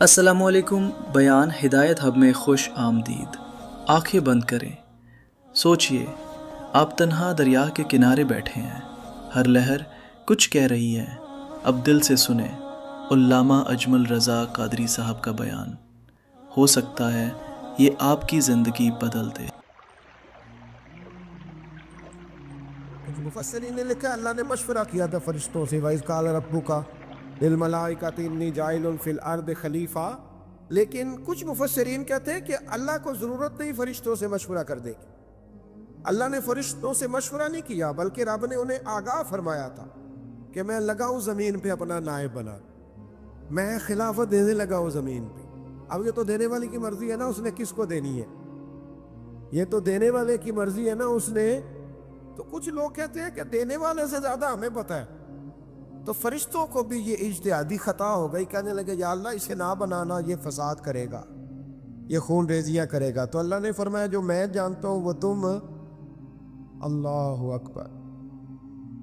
السلام علیکم۔ بیان ہدایت ہب میں خوش آمدید۔ آنکھیں بند کریں، سوچئے، آپ تنہا دریا کے کنارے بیٹھے ہیں، ہر لہر کچھ کہہ رہی ہے، اب دل سے سنیں علامہ اجمل رضا قادری صاحب کا بیان، ہو سکتا ہے یہ آپ کی زندگی بدل دے۔ کچھ مفسرین نے لکھا اللہ نے مشورہ کیا تھا فرشتوں سے وَإِذْ قَالَ رَبُّكَ لِلْمَلَائِكَةِ إِنِّي جَاعِلٌ فِي الْأَرْضِ خلیفہ، لیکن کچھ مفسرین کہتے ہیں کہ اللہ کو ضرورت نہیں فرشتوں سے مشورہ کرنے کی۔ اللہ نے فرشتوں سے مشورہ نہیں کیا، بلکہ رب نے انہیں آگاہ فرمایا تھا کہ میں لگا ہوں زمین پہ اپنا نائب بنا، میں خلافت دینے لگا ہوں زمین پہ۔ اب یہ تو دینے والے کی مرضی ہے نا اس نے کس کو دینی ہے، یہ تو دینے والے کی مرضی ہے نا اس نے۔ تو کچھ لوگ کہتے ہیں کہ دینے والے سے زیادہ ہمیں پتہ ہے، تو فرشتوں کو بھی یہ اجتہادی خطا ہو گئی، کہنے لگے یا اللہ اسے نہ بنانا، یہ فساد کرے گا، یہ خون ریزیاں کرے گا۔ تو اللہ نے فرمایا جو میں جانتا ہوں وہ تم، اللہ اکبر۔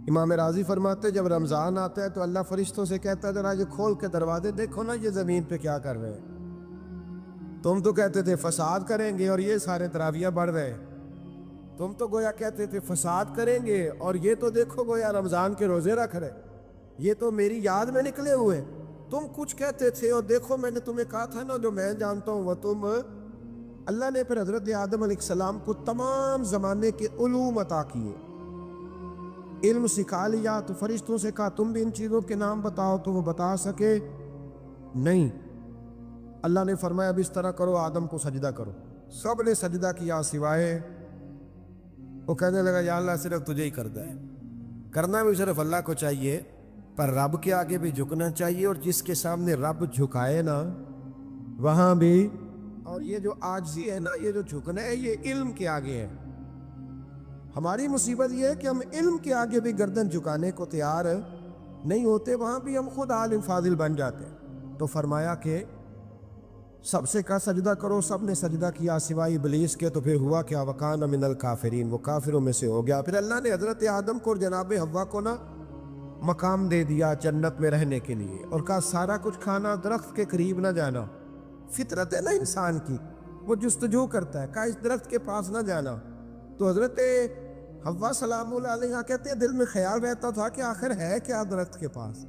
امام راضی فرماتے جب رمضان آتا ہے تو اللہ فرشتوں سے کہتا ہے ذرا یہ کھول کے دروازے دیکھو نا یہ زمین پہ کیا کر رہے ہیں، تم تو کہتے تھے فساد کریں گے اور یہ سارے تراویح بڑھ رہے ہیں، تم تو گویا کہتے تھے فساد کریں گے اور یہ تو دیکھو گویا رمضان کے روزے رکھ رہے، یہ تو میری یاد میں نکلے ہوئے، تم کچھ کہتے تھے اور دیکھو میں نے تمہیں کہا تھا نا جو میں جانتا ہوں وہ تم۔ اللہ نے پھر حضرت آدم علیہ السلام کو تمام زمانے کے علوم عطا کیے، علم سکھا لیا، تو فرشتوں سے کہا تم بھی ان چیزوں کے نام بتاؤ، تو وہ بتا سکے نہیں۔ اللہ نے فرمایا اب اس طرح کرو آدم کو سجدہ کرو، سب نے سجدہ کیا سوائے، وہ کہنے لگا یا اللہ صرف تجھے ہی کرنا ہے، کرنا بھی صرف اللہ کو چاہیے، پر رب کے آگے بھی جھکنا چاہیے، اور جس کے سامنے رب جھکائے نا وہاں بھی، اور یہ جو عاجزی ہے نا، یہ جو جھکنا ہے یہ علم کے آگے ہے۔ ہماری مصیبت یہ ہے کہ ہم علم کے آگے بھی گردن جھکانے کو تیار نہیں ہوتے، وہاں بھی ہم خود عالم فاضل بن جاتے ہیں۔ تو فرمایا کہ سب سے کہا سجدہ کرو، سب نے سجدہ کیا سوائے ابلیس کے، تو پھر ہوا کیا وَكَانَ مِنَ الْكَافِرِينَ، وہ کافروں میں سے ہو گیا۔ پھر اللہ نے حضرت آدم کو اور جناب حوا کو نا مقام دے دیا جنت میں رہنے کے لیے، اور کہا سارا کچھ کھانا، درخت کے قریب نہ جانا، فطرت ہے نا انسان کی، وہ جستجو کرتا ہے، کہا اس درخت کے پاس نہ جانا۔ تو حضرت حوا سلام اللہ علیہ کہتے ہیں دل میں خیال رہتا تھا کہ آخر ہے کیا درخت کے پاس۔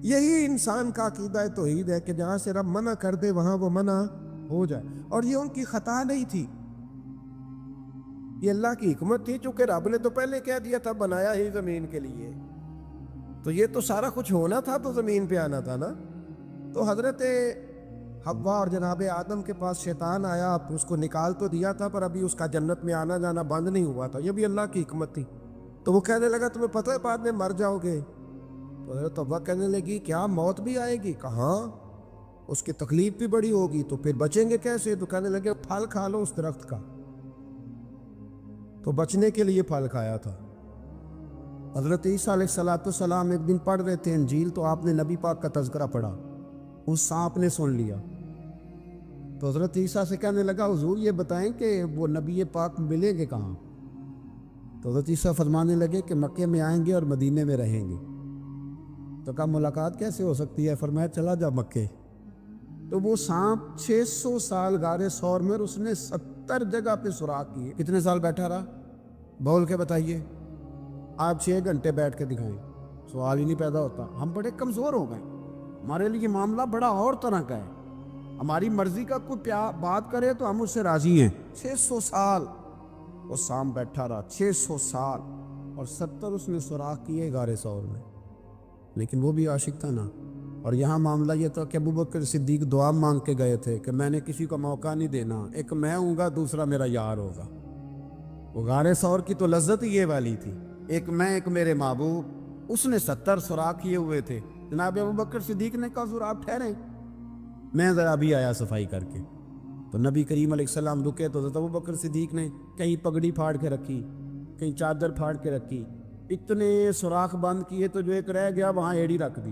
یہی انسان کا عقیدہ توحید ہے کہ جہاں سے رب منع کر دے وہاں وہ منع ہو جائے، اور یہ ان کی خطا نہیں تھی، یہ اللہ کی حکمت تھی، چونکہ رب نے تو پہلے کہہ دیا تھا بنایا ہی زمین کے لیے، تو یہ تو سارا کچھ ہونا تھا تو زمین پہ آنا تھا نا۔ تو حضرت حوا اور جناب آدم کے پاس شیطان آیا، اس کو نکال تو دیا تھا پر ابھی اس کا جنت میں آنا جانا بند نہیں ہوا تھا، یہ بھی اللہ کی حکمت تھی۔ تو وہ کہنے لگا تمہیں پتہ ہے بعد میں مر جاؤ گے، تو حضرت حوا کہنے لگی کیا موت بھی آئے گی، کہاں، اس کی تکلیف بھی بڑی ہوگی، تو پھر بچیں گے کیسے؟ تو کہنے لگے پھل کھا لو اس درخت کا، تو بچنے کے لیے پھل کھایا تھا۔ حضرت عیسیٰ علیہ السلام ایک دن پڑھ رہے تھے انجیل، تو آپ نے نبی پاک کا تذکرہ پڑھا، اس سانپ نے سن لیا، تو حضرت عیسیٰ سے کہنے لگا حضور یہ بتائیں کہ وہ نبی پاک ملیں گے کہاں؟ تو حضرت عیسیٰ فرمانے لگے کہ مکے میں آئیں گے اور مدینے میں رہیں گے۔ تو کہا ملاقات کیسے ہو سکتی ہے؟ فرمایا چلا جا مکے۔ تو وہ سانپ 600 سال غار ثور میں، اس نے 70 جگہ پہ سوراخ کیے، کتنے سال بیٹھا رہا؟ بول کے بتائیے، آپ 6 گھنٹے بیٹھ کے دکھائیں، سوال ہی نہیں پیدا ہوتا۔ ہم بڑے کمزور ہو گئے، ہمارے لیے معاملہ بڑا اور طرح کا ہے، ہماری مرضی کا کوئی بات کرے تو ہم اس سے راضی ہیں۔ 600 سال وہ سانپ بیٹھا رہا، 600 سال، اور 70 اس نے سوراخ کیے غار ثور میں، لیکن وہ بھی عاشق تھا نا۔ اور یہاں معاملہ یہ تھا کہ ابوبکر صدیق دعا مانگ کے گئے تھے کہ میں نے کسی کو موقع نہیں دینا، ایک میں ہوں گا دوسرا میرا یار ہوگا۔ وہ غار ثور کی تو لذت ہی یہ والی تھی، ایک میں ایک میرے محبوب، اس نے 70 سوراخ کیے ہوئے تھے۔ جناب ابوبکر صدیق نے کہا حضور آپ ٹھہریں، میں ذرا بھی آیا صفائی کر کے۔ تو نبی کریم علیہ السلام رکے، تو حضرت ابوبکر صدیق نے کہیں پگڑی پھاڑ کے رکھی، کہیں چادر پھاڑ کے رکھی، اتنے سوراخ بند کیے تو جو ایک رہ گیا وہاں ایڑی رکھ دی۔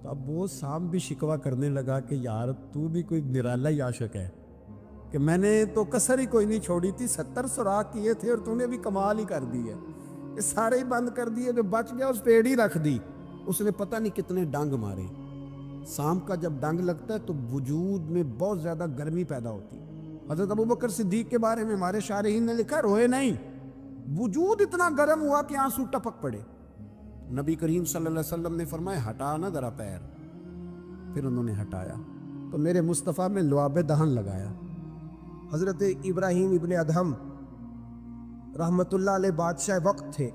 تو اب وہ سانپ بھی شکوہ کرنے لگا کہ یار تو بھی کوئی نرالا ہی عاشق ہے کہ میں نے تو کسر ہی کوئی نہیں چھوڑی تھی، 70 سوراخ کیے تھے اور تو نے بھی کمال ہی کر دی ہے، یہ سارے ہی بند کر دیے، جو بچ گیا اس پہ ایڑی رکھ دی۔ اس نے پتہ نہیں کتنے ڈنگ مارے، سانپ کا جب ڈنگ لگتا ہے تو وجود میں بہت زیادہ گرمی پیدا ہوتی ہے۔ حضرت ابوبکر صدیق کے بارے میں ہمارے شارحین نے لکھا روئے نہیں، وجود اتنا گرم ہوا کہ آنسو ٹپک پڑے۔ نبی کریم صلی اللہ علیہ وسلم نے فرمایا ہٹا نہ ذرا پیر، پھر انہوں نے ہٹایا تو میرے مصطفیٰ میں لعاب دہن لگایا۔ حضرت ابراہیم ابن ادہم رحمت اللہ علیہ بادشاہ وقت تھے،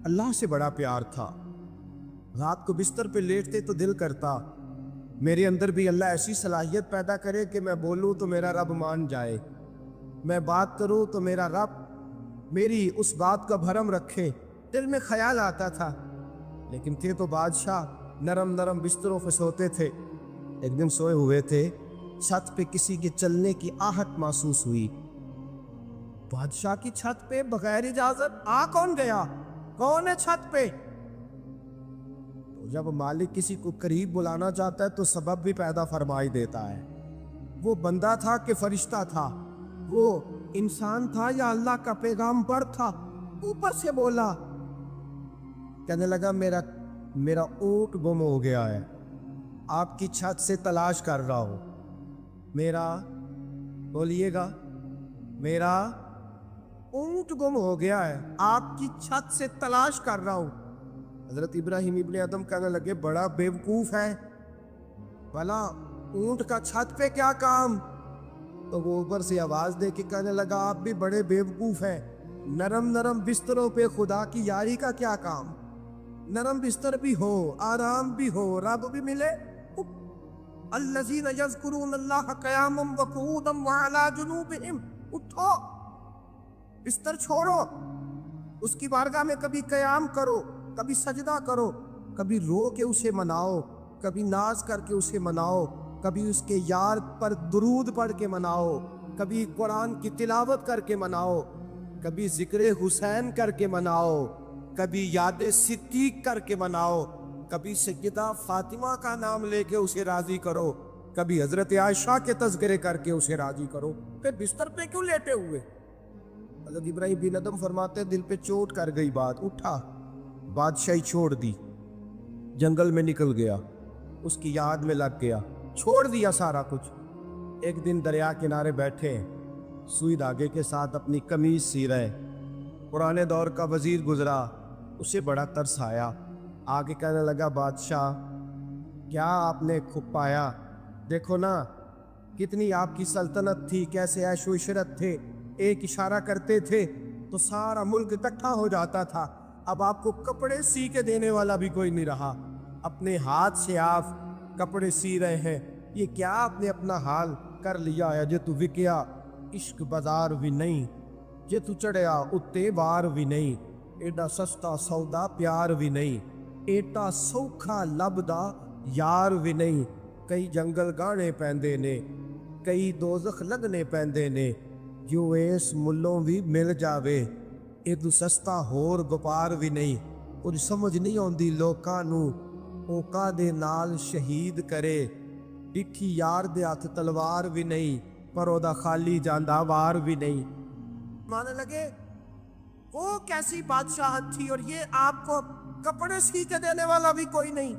اللہ سے بڑا پیار تھا۔ رات کو بستر پہ لیٹتے تو دل کرتا میرے اندر بھی اللہ ایسی صلاحیت پیدا کرے کہ میں بولوں تو میرا رب مان جائے، میں بات کروں تو میرا رب میری اس بات کا بھرم رکھے۔ دل میں خیال آتا تھا، لیکن تھے تو بادشاہ نرم نرم بستروں پہ سوتے تھے۔ ایک دن سوئے ہوئے تھے، چھت پہ کسی کے چلنے کی آہٹ محسوس ہوئی۔ بادشاہ کی چھت پہ بغیر اجازت کون گیا؟ کون ہے چھت پہ؟ تو جب مالک کسی کو قریب بلانا چاہتا ہے تو سبب بھی پیدا فرمائی دیتا ہے۔ وہ بندہ تھا کہ فرشتہ تھا، وہ انسان تھا یا اللہ کا پیغامبر تھا؟ اوپر سے بولا، کہنے لگا میرا اونٹ گم ہو گیا ہے، آپ کی چھت سے تلاش کر رہا ہوں۔ میرا بولیے گا، میرا اونٹ گم ہو گیا ہے، آپ کی چھت سے تلاش کر رہا ہوں۔ حضرت ابراہیم ابن ادم کہنے لگے بڑا بیوقوف ہے، بھلا اونٹ کا چھت پہ کیا کام؟ تو وہ اوپر سے آواز دے کے کہنے لگا آپ بھی بڑے بیوقوف ہیں، نرم نرم بستروں پہ خدا کی یاری کا کیا کام؟ نرم بستر بھی ہو، آرام بھی ہو، رب بھی ملے۔ الذین یذکرون اللہ قیاما وقعودا وعلی جنوبہم، اٹھو، بستر چھوڑو، اس کی بارگاہ میں کبھی قیام کرو، کبھی سجدہ کرو، کبھی رو کے اسے مناؤ، کبھی ناز کر کے اسے مناؤ، کبھی اس کے یار پر درود پڑھ کے مناؤ، کبھی قرآن کی تلاوت کر کے مناؤ، کبھی ذکر حسین کر کے مناؤ، کبھی یاد صدیق کر کے مناؤ، کبھی سیدہ فاطمہ کا نام لے کے اسے راضی کرو، کبھی حضرت عائشہ کے تذکرے کر کے اسے راضی کرو، پھر بستر پہ کیوں لیٹے ہوئے؟ حضرت ابراہیم بن ادم فرماتے دل پہ چوٹ کر گئی بات، اٹھا، بادشاہی چھوڑ دی، جنگل میں نکل گیا، اس کی یاد میں لگ گیا، چھوڑ دیا سارا کچھ۔ ایک دن دریا کنارے بیٹھے، سوئی دھاگے کے ساتھ اپنی قمیض سی رہے، پرانے دور کا وزیر گزرا، اسے بڑا ترس آیا، آگے کہنے لگا بادشاہ کیا آپ نے کھپ پایا؟ دیکھو نا کتنی آپ کی سلطنت تھی، کیسے عیش و عشرت تھے، ایک اشارہ کرتے تھے تو سارا ملک اکٹھا ہو جاتا تھا، اب آپ کو کپڑے سی کے دینے والا بھی کوئی نہیں رہا، اپنے ہاتھ سے آپ کپڑے سی رہے ہیں، یہ کیا آپ نے اپنا حال کر لیا ہے؟ جے تو وکیا عشق بازار بھی نہیں، جے تو چڑھیا اتے بار بھی نہیں، ایڈا سستا سودا پیار بھی نہیں، ایڈا سوکھا لبدا یار بھی نہیں، کئی جنگل گانے پیندے نے، کئی دوزخ لگنے پیندے نے، جو اس ملوں بھی مل جاوے، ایڈو سستا ہور گپار بھی نہیں، اور سمجھ نہیں آندی لوکاں نوں اوکا دے نال شہید کرے، ڈٹھی یار دے ہاتھ تلوار بھی نہیں، پر او دا خالی جاندا وار بھی نہیں۔ مانے لگے وہ کیسی بادشاہت تھی اور یہ آپ کو کپڑے سی کے دینے والا بھی کوئی نہیں۔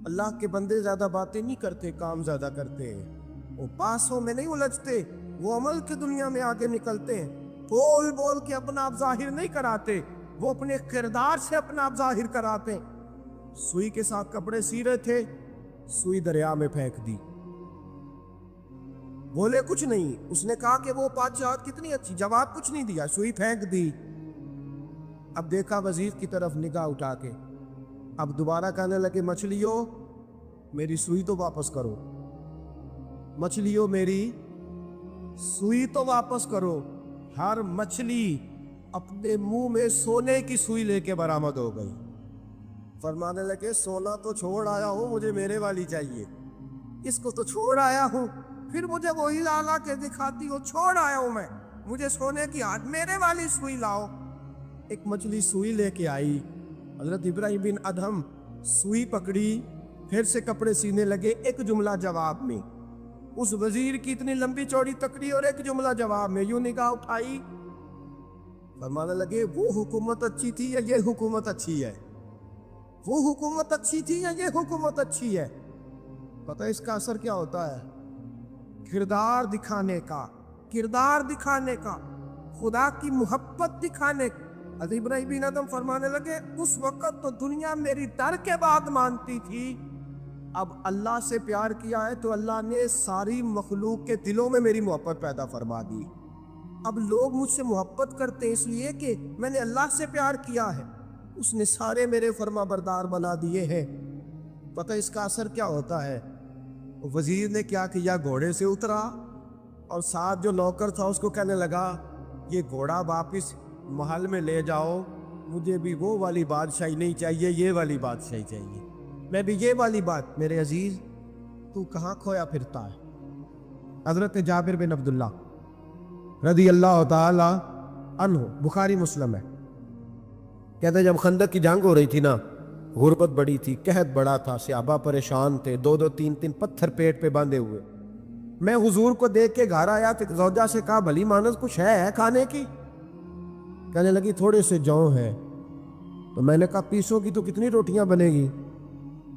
اللہ کے بندے زیادہ باتیں نہیں کرتے، کام زیادہ کرتے ہیں، وہ پاسوں میں نہیں الجھتے، وہ عمل کی دنیا میں آگے نکلتے ہیں، بول بول کے اپنا آپ ظاہر نہیں کراتے، وہ اپنے کردار سے اپنا آپ ظاہر کراتے ہیں۔ سوئی کے ساتھ کپڑے سی رہے تھے، سوئی دریا میں پھینک دی، بولے کچھ نہیں، اس نے کہا کہ وہ بادشاہت کتنی اچھی، جواب کچھ نہیں دیا، سوئی پھینک دی۔ اب دیکھا وزیر کی طرف نگاہ اٹھا کے، اب دوبارہ کہنے لگے مچھلیوں میری سوئی تو واپس کرو، مچھلیوں میری سوئی تو واپس کرو۔ ہر مچھلی اپنے منہ میں سونے کی سوئی لے کے برآمد ہو گئی، فرمانے لگے سونا تو چھوڑ آیا ہوں، مجھے میرے والی چاہیے، اس کو تو چھوڑ آیا ہوں، پھر مجھے وہی لا کے دکھاتی ہو، چھوڑ آیا ہوں میں، مجھے سونے کی ہاتھ میرے والی سوئی لاؤ۔ ایک مچھلی سوئی لے کے آئی، حضرت ابراہیم بن ادہم سوئی پکڑی، پھر سے کپڑے سینے لگے، ایک جملہ جواب میں، اس وزیر کی اتنی لمبی چوڑی تکڑی اور ایک جملہ جواب میں، یوں نگاہ اٹھائی، فرمانے لگے وہ حکومت اچھی تھی یا یہ حکومت اچھی ہے؟ وہ حکومت اچھی تھی یا یہ حکومت اچھی ہے؟ پتہ اس کا اثر کیا ہوتا ہے؟ کردار دکھانے کا، کردار دکھانے کا، خدا کی محبت دکھانے کا۔ حضرت ابراہیم بن ادم فرمانے لگے اس وقت تو دنیا میری ڈر کے بعد مانتی تھی، اب اللہ سے پیار کیا ہے تو اللہ نے ساری مخلوق کے دلوں میں میری محبت پیدا فرما دی۔ اب لوگ مجھ سے محبت کرتے ہیں اس لیے کہ میں نے اللہ سے پیار کیا ہے، اس نے سارے میرے فرما بردار بنا دیے ہیں۔ پتہ اس کا اثر کیا ہوتا ہے؟ وزیر نے کیا کیا، گھوڑے سے اترا اور ساتھ جو نوکر تھا اس کو کہنے لگا یہ گھوڑا واپس محل میں لے جاؤ، مجھے بھی وہ والی بادشاہی نہیں چاہیے، یہ والی بادشاہی چاہیے، میں بھی یہ والی بات۔ میرے عزیز تو کہاں کھویا پھرتا ہے؟ حضرت جابر بن عبداللہ رضی اللہ تعالی عنہ، بخاری مسلم ہے، کہتے ہیں جب خندق کی جنگ ہو رہی تھی نا، غربت بڑی تھی، قحط بڑا تھا، صحابہ پریشان تھے، دو دو تین تین پتھر پیٹ پہ باندھے ہوئے۔ میں حضور کو دیکھ کے گھر آیا تو زوجہ سے کہا بھلی مانس کچھ ہے کھانے کی؟ کہنے لگی تھوڑے سے جوں ہیں۔ تو میں نے کہا پیسوں کی تو کتنی روٹیاں بنے گی؟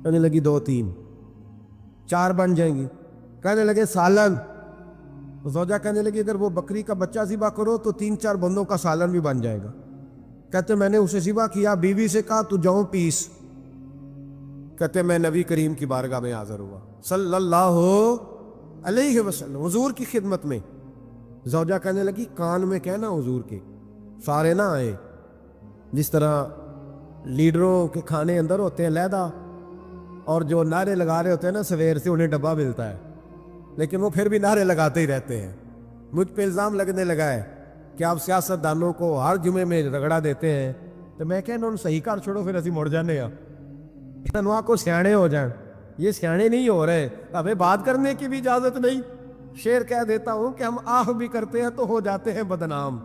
کہنے لگی 2-3، 4 بن جائیں گی۔ کہنے لگے سالن؟ تو زوجہ کہنے لگی اگر وہ بکری کا بچہ ذبح کرو تو 3-4 بندوں کا سالن بھی بن جائے گا۔ کہتے میں نے اسے ذبح کیا، بیوی سے کہا تو جاؤ پیس۔ کہتے میں نبی کریم کی بارگاہ میں حاضر ہوا صلی اللہ علیہ وسلم، حضور کی خدمت میں۔ زوجہ کہنے لگی کان میں کہنا حضور کے، سارے نہ آئے۔ جس طرح لیڈروں کے کھانے اندر ہوتے ہیں علیحدہ، اور جو نعرے لگا رہے ہوتے ہیں نا سویر سے انہیں ڈبہ ملتا ہے، لیکن وہ پھر بھی نعرے لگاتے ہی رہتے ہیں۔ مجھ پہ الزام لگنے لگا ہے کہ آپ سیاست دانوں کو ہر جمعے میں رگڑا دیتے ہیں، تو میں کہنا ان صحیح کر چھوڑو پھر اسی مڑ جانے ہیں، تنوا کو سیانے ہو جائیں۔ یہ سیانے نہیں ہو رہے، ہمیں بات کرنے کی بھی اجازت نہیں۔ شعر کہہ دیتا ہوں کہ ہم آہ بھی کرتے ہیں تو ہو جاتے ہیں بدنام،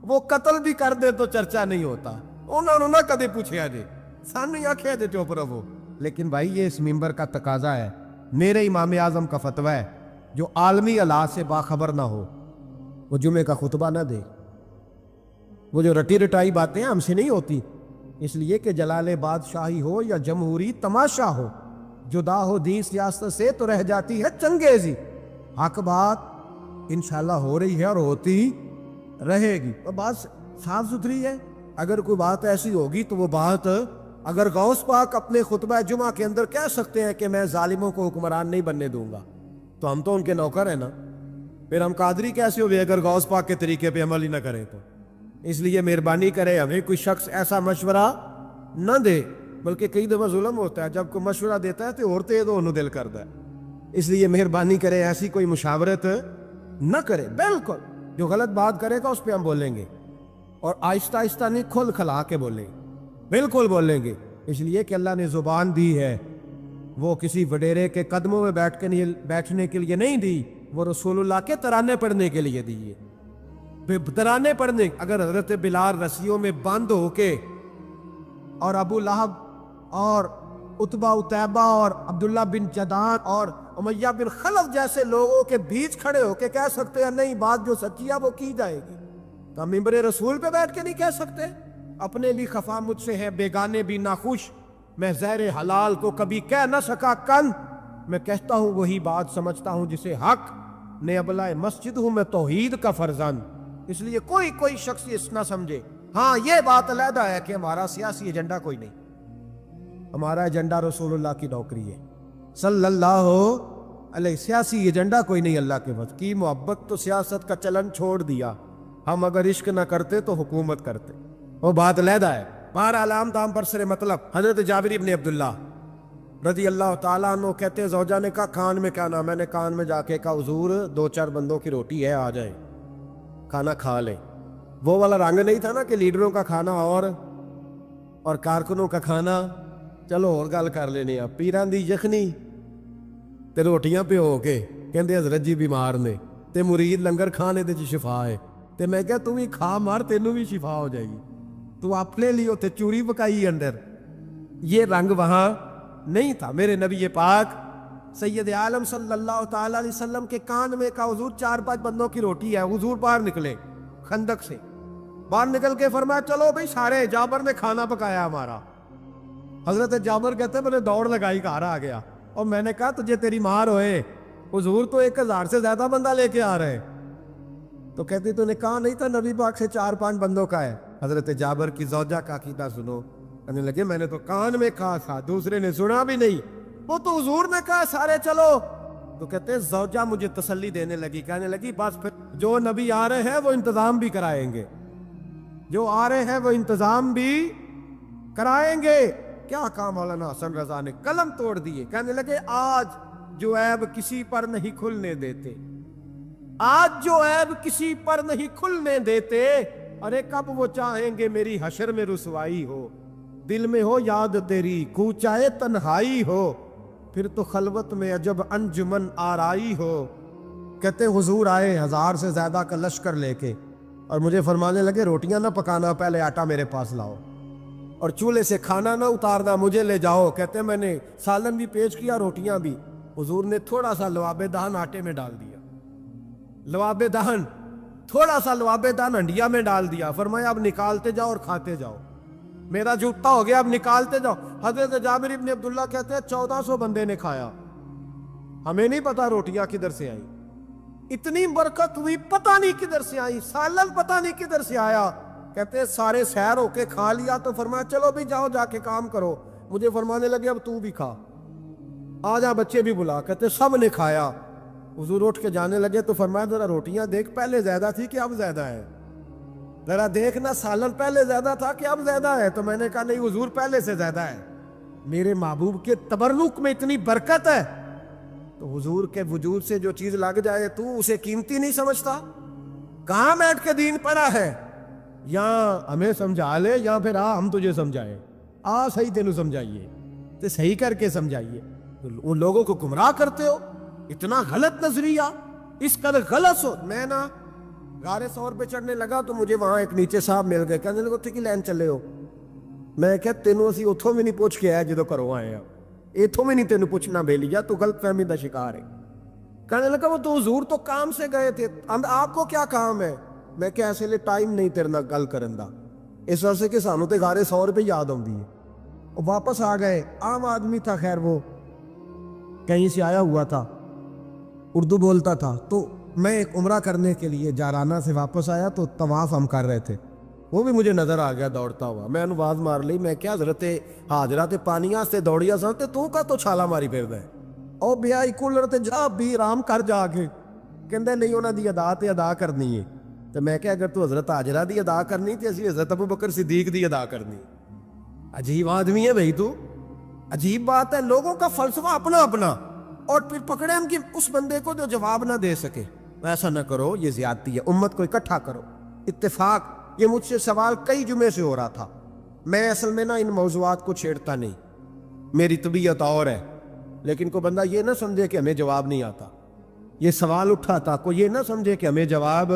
وہ قتل بھی کر دے تو چرچا نہیں ہوتا۔ انہوں نے نہ کدے پوچھا جی سانو آخیا جی چپ رہو۔ لیکن بھائی یہ اس ممبر کا تقاضا ہے، میرے امام اعظم کا فتویٰ ہے، جو عالمی حالات سے باخبر نہ ہو وہ جمعے کا خطبہ نہ دے۔ وہ جو رٹی رٹائی باتیں ہم سے نہیں ہوتی، اس لیے کہ جلال بادشاہی ہو یا جمہوری تماشا ہو، جدا ہو دین سیاست سے تو رہ جاتی ہے چنگیزی۔ حق بات انشاءاللہ ہو رہی ہے اور ہوتی رہے گی، اور بات صاف ستھری ہے۔ اگر کوئی بات ایسی ہوگی تو وہ بات اگر غوث پاک اپنے خطبہ جمعہ کے اندر کہہ سکتے ہیں کہ میں ظالموں کو حکمران نہیں بننے دوں گا، تو ہم تو ان کے نوکر ہیں نا، پھر ہم قادری کیسے ہوئے اگر غوث پاک کے طریقے پہ عمل ہی نہ کریں تو۔ اس لیے مہربانی کرے ہمیں کوئی شخص ایسا مشورہ نہ دے، بلکہ کئی دفعہ ظلم ہوتا ہے، جب کوئی مشورہ دیتا ہے تو عورتیں تو انہوں دل کرتا ہے۔ اس لیے مہربانی کرے ایسی کوئی مشاورت نہ کرے، بالکل جو غلط بات کرے گا اس پہ ہم بولیں گے، اور آہستہ آہستہ نہیں، کھل کھلا کے بولیں گے، بالکل بولیں گے۔ اس لیے کہ اللہ نے زبان دی ہے، وہ کسی وڈیرے کے قدموں میں بیٹھنے کے لیے نہیں دی، وہ رسول اللہ کے ترانے پڑھنے کے لیے دی ہے۔ ترانے پڑھنے، اگر حضرت بلال رسیوں میں بند ہو کے اور ابو لہب اور عتبہ اتیبہ اور عبداللہ بن جدان اور امیہ بن خلف جیسے لوگوں کے بیچ کھڑے ہو کے کہہ سکتے ہیں نہیں بات جو سچی ہے وہ کی جائے گی، تو ہم ممبر رسول پہ بیٹھ کے نہیں کہہ سکتے؟ اپنے بھی خفا مجھ سے ہے، بیگانے بھی ناخوش، میں زہر حلال کو کبھی کہہ نہ سکا کن، میں کہتا ہوں وہی بات سمجھتا ہوں جسے حق نے ابلائے مسجد ہوں میں توحید کا فرزند۔ اس لیے کوئی شخص اس نہ سمجھے، ہاں یہ بات علیحدہ ہے کہ ہمارا سیاسی ایجنڈا کوئی نہیں، ہمارا ایجنڈا رسول اللہ کی نوکری ہے صلی اللہ علیہ۔ سیاسی ایجنڈا کوئی نہیں، اللہ کے وقت کی محبت تو سیاست کا چلن چھوڑ دیا، ہم اگر عشق نہ کرتے تو حکومت کرتے، وہ بات علیحدہ ہے۔ بہرحال عام دام پر سر مطلب، حضرت جابر ابن عبداللہ رضی اللہ تعالیٰ عنہ کہتے ہیں زوجہ نے کہا کان میں کیا نام، میں نے کان میں جا کے کہا حضور 2-4 بندوں کی روٹی ہے، آ جائیں کھانا کھا لیں۔ وہ والا رنگ نہیں تھا نا کہ لیڈروں کا کھانا اور کارکنوں کا کھانا چلو اور گل کر لینے، پیران دی یخنی تے روٹیاں پہ ہو کے کہندے حضرت جی بیمار نے تے مرید لنگر کھانے دے شفا ہے، تے میں کہا تو بھی کھا مار تینوں بھی شفا ہو جائے گی، تو اپنے لیے تے چوری پکائی اندر۔ یہ رنگ وہاں نہیں تھا۔ میرے نبی پاک سید عالم صلی اللہ تعالیٰ علیہ وسلم کے کان میں کہا حضور 4-5 بندوں کی روٹی ہے۔ حضور باہر نکلے خندق سے، باہر نکل کے فرمایا چلو بھائی سارے، جابر نے کھانا پکایا ہمارا، حضرت جابر کہتے ہیں میں نے دوڑ لگائی، گھر آ گیا اور میں نے کہا تجھے تیری مار ہوئے، حضور تو 1000 سے زیادہ بندہ لے کے آ رہے. تو کہتی تو نے کہا نہیں تھا نبی پاک سے 4-5 بندوں کا ہے. حضرت جابر کی زوجہ کا عقیدہ سنو. کہنے لگے میں نے تو کان میں کہا تھا، دوسرے نے سنا بھی نہیں، وہ تو حضور نے کہا سارے چلو. تو کہتے ہیں زوجہ مجھے تسلی دینے لگی، کہنے لگی بس پھر جو نبی آ رہے ہیں وہ انتظام بھی کرائیں گے، جو آ رہے ہیں وہ انتظام بھی کرائیں گے. کیا کہا مولانا حسن رضا نے؟ قلم توڑ دیے. کہنے لگے آج جو عیب کسی پر نہیں کھلنے دیتے، آج جو عیب کسی پر نہیں کھلنے دیتے، ارے کب وہ چاہیں گے میری حشر میں رسوائی ہو. دل میں ہو یاد تیری کوچائے تنہائی ہو، پھر تو خلوت میں عجب انجمن آرائی ہو. کہتے حضور آئے 1000 سے زیادہ کا لشکر لے کے اور مجھے فرمانے لگے روٹیاں نہ پکانا، پہلے آٹا میرے پاس لاؤ، اور چولہے سے کھانا نہ اتارنا، مجھے لے جاؤ. کہتے میں نے سالن بھی پیش کیا، روٹیاں بھی. حضور نے تھوڑا سا لواب دہن آٹے میں ڈال دیا، لواب دہن، تھوڑا سا لواب دہن ہنڈیا میں ڈال دیا. فرمایا اب نکالتے جاؤ اور کھاتے جاؤ، میرا جوتا ہو گیا، اب نکالتے جاؤ. حضرت جابر ابن عبداللہ کہتے ہیں 1400 بندے نے کھایا، ہمیں نہیں پتا روٹیاں کدھر سے آئیں، اتنی برکت ہوئی پتہ نہیں کدھر سے آئی، سالن پتہ نہیں کدھر سے آیا. کہتے ہیں سارے سیر ہو کے کھا لیا. تو فرمایا چلو بھی جاؤ جا کے کام کرو. مجھے فرمانے لگے اب تو بھی کھا، آ جا بچے بھی بلا. کہتے سب نے کھایا. حضور اٹھ کے جانے لگے تو فرمایا ذرا روٹیاں دیکھ، پہلے زیادہ تھی کہ اب زیادہ ہے، ذرا دیکھنا سالن پہلے زیادہ تھا کہ اب زیادہ ہے. تو میں نے کہا نہیں حضور پہلے سے زیادہ ہے، میرے محبوب کے تبرک میں اتنی برکت ہے. تو حضور کے وجود سے جو چیز لگ جائے تو اسے قیمتی نہیں سمجھتا. کہاں بیٹھ کے دین پڑھا ہے؟ یا ہمیں سمجھا لے یا پھر ہم تجھے سمجھائیں. صحیح تینوں سمجھائیے تو صحیح کر کے سمجھائیے. ان لوگوں کو گمراہ کرتے ہو، اتنا غلط نظریہ، اس قدر غلط سو. میں نا غار ثور پہ چڑھنے لگا تو مجھے وہاں ایک نیچے صاحب مل گئے. کہنے لگے اتنے کی لین چلے ہو؟ میں کہ تینوں اسی اتھوں میں نہیں پوچھ کے آیا جدو کرو آئے ہیں، اتھوں میں نہیں تینوں پوچھنا بے لیا، تو غلط فہمی دا شکار ہے. کہنے لگا وہ تو حضور تو کام سے گئے تھے، آپ کو کیا کام ہے؟ میں کہ ایسے لئے ٹائم نہیں تیرے نال گل کرن دا، اس وجہ سے کہ سانو تے غار ثور پہ یاد آؤندی ہے. اور واپس آ گئے. عام آدمی تھا، خیر وہ کہیں سے آیا ہوا تھا، اردو بولتا تھا. تو میں ایک عمرہ کرنے کے لیے جارانہ سے واپس آیا تو طواف ہم کر رہے تھے، وہ بھی مجھے نظر آ گیا دوڑتا ہوا. میں نے آواز مار لی، میں کیا حضرت حاضرہ تے پانیاں سے دوڑیا سن تے تو کا تو چھالا ماری پھردا ہے، او بیائی کولر تے جا بھی آرام کر جا کے. کہندے نہیں انہاں دی ادا تے ادا کرنی ہے. تو میں کہ اگر تو حضرت حاجرہ دی ادا کرنی تے اسی حضرت ابوبکر صدیق دی ادا کرنی. عجیب آدمی ہے بھائی تو، عجیب بات ہے. لوگوں کا فلسفہ اپنا اپنا، اور پھر پکڑے ہم کہ اس بندے کو جو جواب نہ دے سکے. ایسا نہ کرو، یہ زیادتی ہے، امت کو اکٹھا کرو. اتفاق یہ مجھ سے سوال کئی جمعے سے ہو رہا تھا. میں اصل میں نا ان موضوعات کو چھیڑتا نہیں، میری طبیعت اور ہے، لیکن کوئی بندہ یہ نہ سمجھے کہ ہمیں جواب نہیں آتا. یہ سوال اٹھا تھا، کوئی یہ نہ سمجھے کہ ہمیں جواب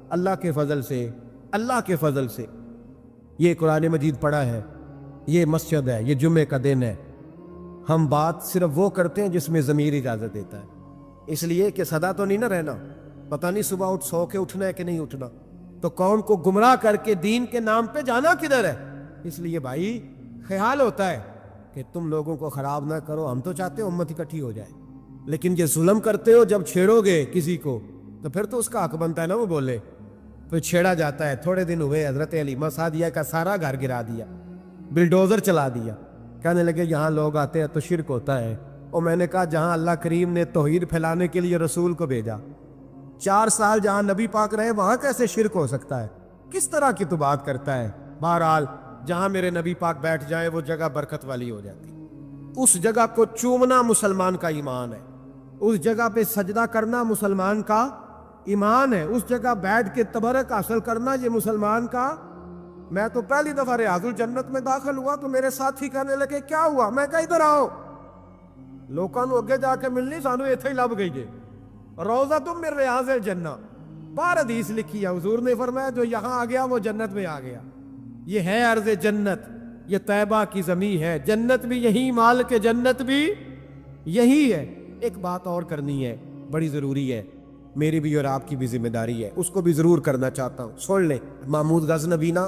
اللہ کے فضل سے، اللہ کے فضل سے. یہ قرآن مجید پڑھا ہے، یہ مسجد ہے، یہ جمعے کا دن ہے. ہم بات صرف وہ کرتے ہیں جس میں ضمیر اجازت دیتا ہے، اس لیے کہ سدا تو نہیں نہ رہنا، پتہ نہیں صبح اٹھ سو کے اٹھنا ہے کہ نہیں اٹھنا، تو قوم کو گمراہ کر کے دین کے نام پہ جانا کدھر ہے. اس لیے بھائی خیال ہوتا ہے کہ تم لوگوں کو خراب نہ کرو. ہم تو چاہتے ہو امت اکٹھی ہو جائے، لیکن یہ ظلم کرتے ہو، جب چھیڑو گے کسی کو تو پھر تو اس کا حق بنتا ہے نا وہ بولے. پھر چھیڑا جاتا ہے. تھوڑے دن ہوئے حضرت علیمہ سعدیہ کا سارا گھر گرا دیا، بلڈوزر چلا دیا. کہنے لگے یہاں لوگ آتے ہیں تو شرک ہوتا ہے. اور میں نے کہا جہاں اللہ کریم نے توحید پھیلانے کے لیے رسول کو بھیجا، 4 سال جہاں نبی پاک رہے، وہاں کیسے شرک ہو سکتا ہے؟ کس طرح کی تو بات کرتا ہے. بہرحال جہاں میرے نبی پاک بیٹھ جائیں وہ جگہ برکت والی ہو جاتی. اس جگہ کو چومنا مسلمان کا ایمان ہے، اس جگہ پہ سجدہ کرنا مسلمان کا ایمان ہے، اس جگہ بیٹھ کے تبرک حاصل کرنا یہ مسلمان کا. میں تو پہلی دفعہ ریاض الجنت میں داخل ہوا تو میرے ساتھی کہنے لگے کیا ہوا؟ میں کہا ادھر آؤ، لوکاں نو اگے جا کے ملنی، سانو ایتھے ہی لب گئی جے روضہ تم من ریاض الجنہ. بار حدیث لکھی ہے، حضور نے فرمایا جو یہاں آ گیا وہ جنت میں آ گیا. یہ ہے عرض جنت، یہ طیبہ کی زمین ہے، جنت بھی یہی، مال کے جنت بھی یہی ہے. ایک بات اور کرنی ہے، بڑی ضروری ہے، میری بھی اور آپ کی بھی ذمہ داری ہے، اس کو بھی ضرور کرنا چاہتا ہوں. سن لیں، محمود غزنوی نا